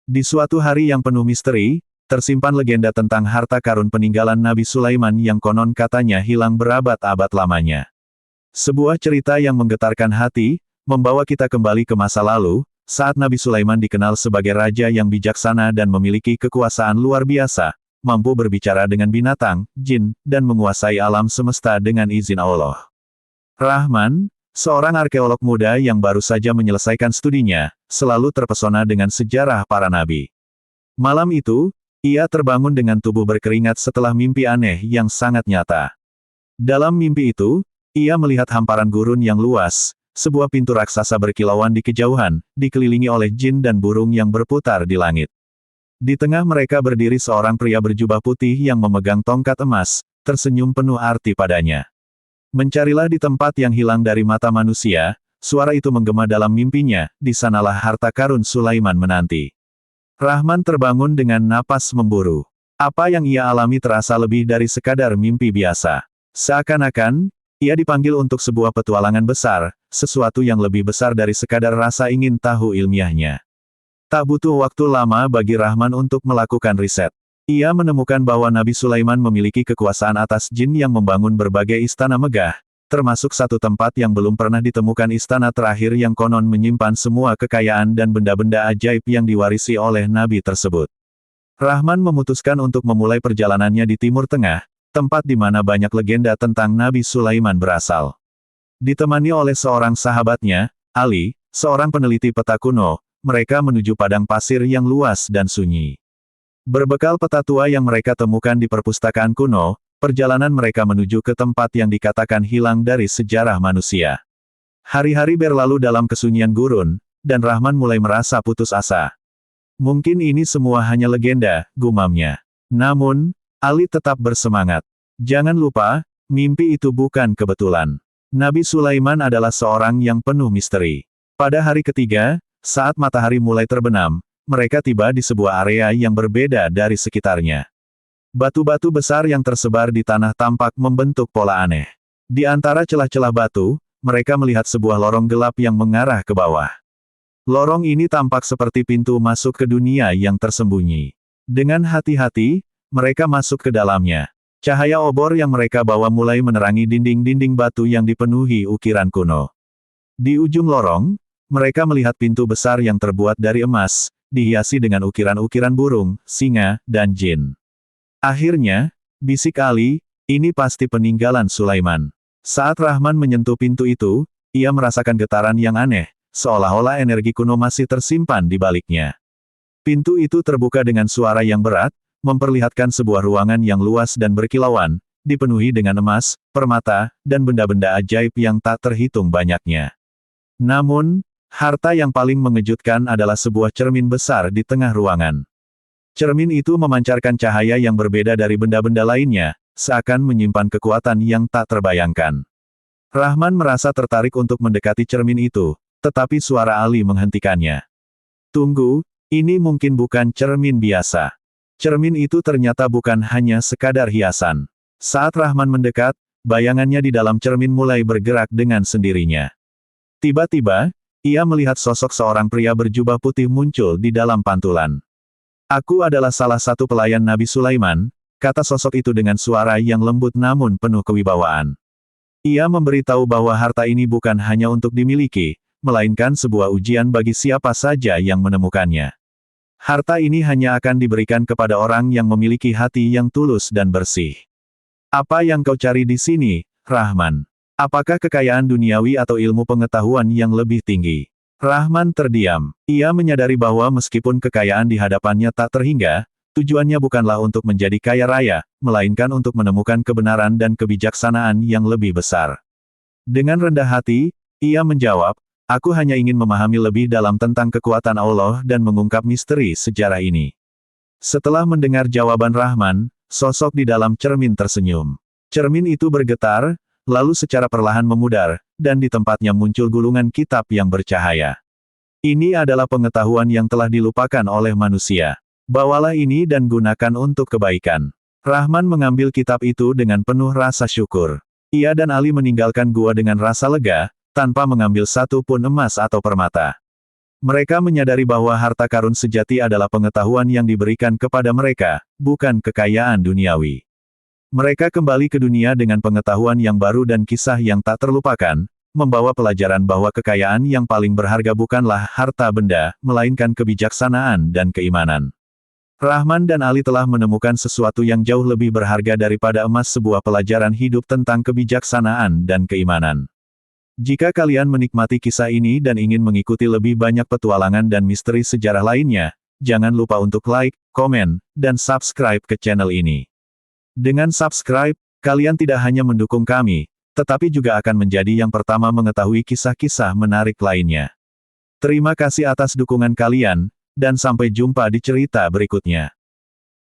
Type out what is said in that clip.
Di suatu hari yang penuh misteri, tersimpan legenda tentang harta karun peninggalan Nabi Sulaiman yang konon katanya hilang berabad-abad lamanya. Sebuah cerita yang menggetarkan hati, membawa kita kembali ke masa lalu, saat Nabi Sulaiman dikenal sebagai raja yang bijaksana dan memiliki kekuasaan luar biasa, mampu berbicara dengan binatang, jin, dan menguasai alam semesta dengan izin Allah. Rahman, seorang arkeolog muda yang baru saja menyelesaikan studinya, selalu terpesona dengan sejarah para nabi. Malam itu, ia terbangun dengan tubuh berkeringat setelah mimpi aneh yang sangat nyata. Dalam mimpi itu, ia melihat hamparan gurun yang luas, sebuah pintu raksasa berkilauan di kejauhan, dikelilingi oleh jin dan burung yang berputar di langit. Di tengah mereka berdiri seorang pria berjubah putih yang memegang tongkat emas, tersenyum penuh arti padanya. Mencarilah di tempat yang hilang dari mata manusia, suara itu menggema dalam mimpinya, di sanalah harta karun Sulaiman menanti. Rahman terbangun dengan napas memburu. Apa yang ia alami terasa lebih dari sekadar mimpi biasa. Seakan-akan, ia dipanggil untuk sebuah petualangan besar, sesuatu yang lebih besar dari sekadar rasa ingin tahu ilmiahnya. Tak butuh waktu lama bagi Rahman untuk melakukan riset. Ia menemukan bahwa Nabi Sulaiman memiliki kekuasaan atas jin yang membangun berbagai istana megah, termasuk satu tempat yang belum pernah ditemukan, istana terakhir yang konon menyimpan semua kekayaan dan benda-benda ajaib yang diwarisi oleh Nabi tersebut. Rahman memutuskan untuk memulai perjalanannya di Timur Tengah, tempat di mana banyak legenda tentang Nabi Sulaiman berasal. Ditemani oleh seorang sahabatnya, Ali, seorang peneliti peta kuno, mereka menuju padang pasir yang luas dan sunyi. Berbekal peta tua yang mereka temukan di perpustakaan kuno, perjalanan mereka menuju ke tempat yang dikatakan hilang dari sejarah manusia. Hari-hari berlalu dalam kesunyian gurun, dan Rahman mulai merasa putus asa. Mungkin ini semua hanya legenda, gumamnya. Namun, Ali tetap bersemangat. Jangan lupa, mimpi itu bukan kebetulan. Nabi Sulaiman adalah seorang yang penuh misteri. Pada hari ketiga, saat matahari mulai terbenam, mereka tiba di sebuah area yang berbeda dari sekitarnya. Batu-batu besar yang tersebar di tanah tampak membentuk pola aneh. Di antara celah-celah batu, mereka melihat sebuah lorong gelap yang mengarah ke bawah. Lorong ini tampak seperti pintu masuk ke dunia yang tersembunyi. Dengan hati-hati, mereka masuk ke dalamnya. Cahaya obor yang mereka bawa mulai menerangi dinding-dinding batu yang dipenuhi ukiran kuno. Di ujung lorong, mereka melihat pintu besar yang terbuat dari emas, dihiasi dengan ukiran-ukiran burung, singa, dan jin. Akhirnya, bisik Ali, ini pasti peninggalan Sulaiman. Saat Rahman menyentuh pintu itu, ia merasakan getaran yang aneh, seolah-olah energi kuno masih tersimpan di baliknya. Pintu itu terbuka dengan suara yang berat, memperlihatkan sebuah ruangan yang luas dan berkilauan, dipenuhi dengan emas, permata, dan benda-benda ajaib yang tak terhitung banyaknya. Namun, harta yang paling mengejutkan adalah sebuah cermin besar di tengah ruangan. Cermin itu memancarkan cahaya yang berbeda dari benda-benda lainnya, seakan menyimpan kekuatan yang tak terbayangkan. Rahman merasa tertarik untuk mendekati cermin itu, tetapi suara Ali menghentikannya. Tunggu, ini mungkin bukan cermin biasa. Cermin itu ternyata bukan hanya sekadar hiasan. Saat Rahman mendekat, bayangannya di dalam cermin mulai bergerak dengan sendirinya. Tiba-tiba, ia melihat sosok seorang pria berjubah putih muncul di dalam pantulan. Aku adalah salah satu pelayan Nabi Sulaiman, kata sosok itu dengan suara yang lembut namun penuh kewibawaan. Ia memberitahu bahwa harta ini bukan hanya untuk dimiliki, melainkan sebuah ujian bagi siapa saja yang menemukannya. Harta ini hanya akan diberikan kepada orang yang memiliki hati yang tulus dan bersih. Apa yang kau cari di sini, Rahman? Apakah kekayaan duniawi atau ilmu pengetahuan yang lebih tinggi? Rahman terdiam. Ia menyadari bahwa meskipun kekayaan di hadapannya tak terhingga, tujuannya bukanlah untuk menjadi kaya raya, melainkan untuk menemukan kebenaran dan kebijaksanaan yang lebih besar. Dengan rendah hati, ia menjawab, aku hanya ingin memahami lebih dalam tentang kekuatan Allah dan mengungkap misteri sejarah ini. Setelah mendengar jawaban Rahman, sosok di dalam cermin tersenyum. Cermin itu bergetar, lalu secara perlahan memudar, dan di tempatnya muncul gulungan kitab yang bercahaya. Ini adalah pengetahuan yang telah dilupakan oleh manusia. Bawalah ini dan gunakan untuk kebaikan. Rahman mengambil kitab itu dengan penuh rasa syukur. Ia dan Ali meninggalkan gua dengan rasa lega, tanpa mengambil satu pun emas atau permata. Mereka menyadari bahwa harta karun sejati adalah pengetahuan yang diberikan kepada mereka, bukan kekayaan duniawi. Mereka kembali ke dunia dengan pengetahuan yang baru dan kisah yang tak terlupakan, membawa pelajaran bahwa kekayaan yang paling berharga bukanlah harta benda, melainkan kebijaksanaan dan keimanan. Rahman dan Ali telah menemukan sesuatu yang jauh lebih berharga daripada emas, sebuah pelajaran hidup tentang kebijaksanaan dan keimanan. Jika kalian menikmati kisah ini dan ingin mengikuti lebih banyak petualangan dan misteri sejarah lainnya, jangan lupa untuk like, komen, dan subscribe ke channel ini. Dengan subscribe, kalian tidak hanya mendukung kami, tetapi juga akan menjadi yang pertama mengetahui kisah-kisah menarik lainnya. Terima kasih atas dukungan kalian, dan sampai jumpa di cerita berikutnya.